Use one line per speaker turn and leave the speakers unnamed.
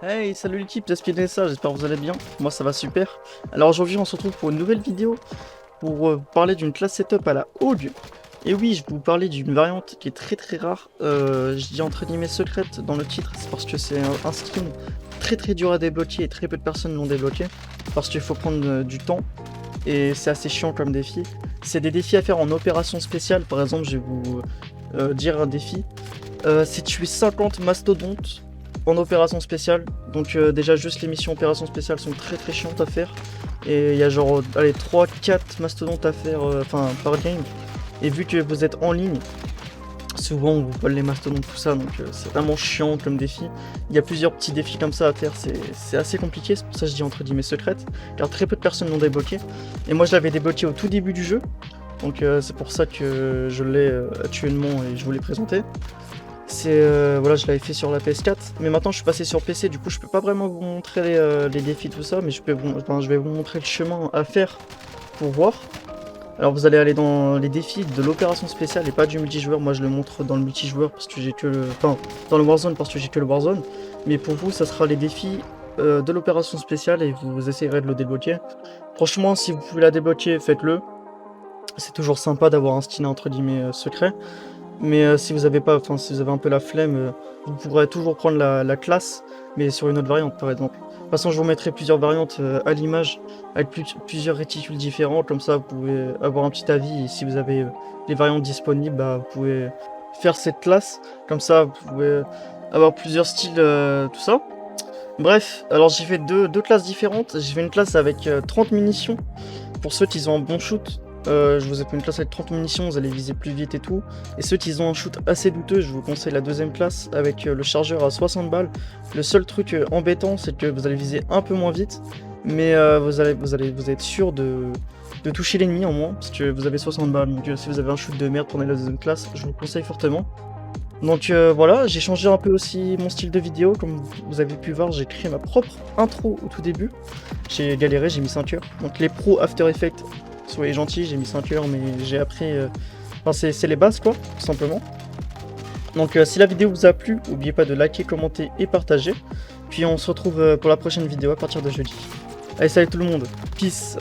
Hey, salut l'équipe, j'espère ça, j'espère que vous allez bien. Moi ça va super. Alors aujourd'hui on se retrouve pour une nouvelle vidéo pour parler d'une classe setup à la Hog. Et oui, je vais vous parler d'une variante qui est très rare. Je dis entre guillemets secrète dans le titre, c'est parce que c'est un skin très dur à débloquer et très peu de personnes l'ont débloqué. Parce qu'il faut prendre du temps et c'est assez chiant comme défi. C'est des défis à faire en opération spéciale, par exemple je vais vous dire un défi. C'est tuer 50 mastodontes en opération spéciale. Donc déjà juste les missions opération spéciale sont très chiantes à faire. Et il y a genre allez 3-4 mastodontes à faire par game. Et vu que vous êtes en ligne, souvent on vous vole les mastodontes tout ça, donc c'est vraiment chiant comme défi. Il y a plusieurs petits défis comme ça à faire, c'est assez compliqué, c'est pour ça que je dis entre guillemets secrète, car très peu de personnes l'ont débloqué. Et moi je l'avais débloqué au tout début du jeu, donc c'est pour ça que je l'ai actuellement et je vous l'ai présenté. Voilà, je l'avais fait sur la PS4, mais maintenant je suis passé sur PC, du coup je peux pas vraiment vous montrer les défis tout ça, mais je vais vous montrer le chemin à faire pour voir. Alors vous allez aller dans les défis de l'opération spéciale et pas du multijoueur. Moi je le montre dans le multijoueur parce que j'ai que le... Enfin, dans le Warzone parce que j'ai que le Warzone. Mais pour vous, ça sera les défis de l'opération spéciale et vous essayerez de le débloquer. Franchement, si vous pouvez la débloquer, faites-le. C'est toujours sympa d'avoir un skin entre guillemets secret. Mais si vous avez pas, enfin si vous avez un peu la flemme, vous pourrez toujours prendre la classe, mais sur une autre variante par exemple. De toute façon, je vous mettrai plusieurs variantes à l'image, avec plusieurs réticules différents, comme ça vous pouvez avoir un petit avis, et si vous avez les variantes disponibles, bah, vous pouvez faire cette classe, comme ça vous pouvez avoir plusieurs styles, tout ça. Bref, alors j'ai fait deux classes différentes. J'ai fait une classe avec 30 munitions, pour ceux qui ont un bon shoot. Je vous ai fait une classe avec 30 munitions, vous allez viser plus vite et tout. Et ceux qui ont un shoot assez douteux, je vous conseille la deuxième classe avec le chargeur à 60 balles. Le seul truc embêtant, c'est que vous allez viser un peu moins vite, mais vous êtes sûr de toucher l'ennemi en moins, parce que vous avez 60 balles. Donc si vous avez un shoot de merde, prenez la deuxième classe, je vous le conseille fortement. Donc voilà, j'ai changé un peu aussi mon style de vidéo, comme vous avez pu voir, j'ai créé ma propre intro au tout début. J'ai galéré, j'ai mis 5 heures. Donc les pros After Effects, soyez gentils, j'ai mis 5 heures, mais j'ai appris... Enfin c'est les bases quoi, tout simplement. Donc si la vidéo vous a plu, n'oubliez pas de liker, commenter et partager. Puis on se retrouve pour la prochaine vidéo à partir de jeudi. Allez, salut tout le monde, peace.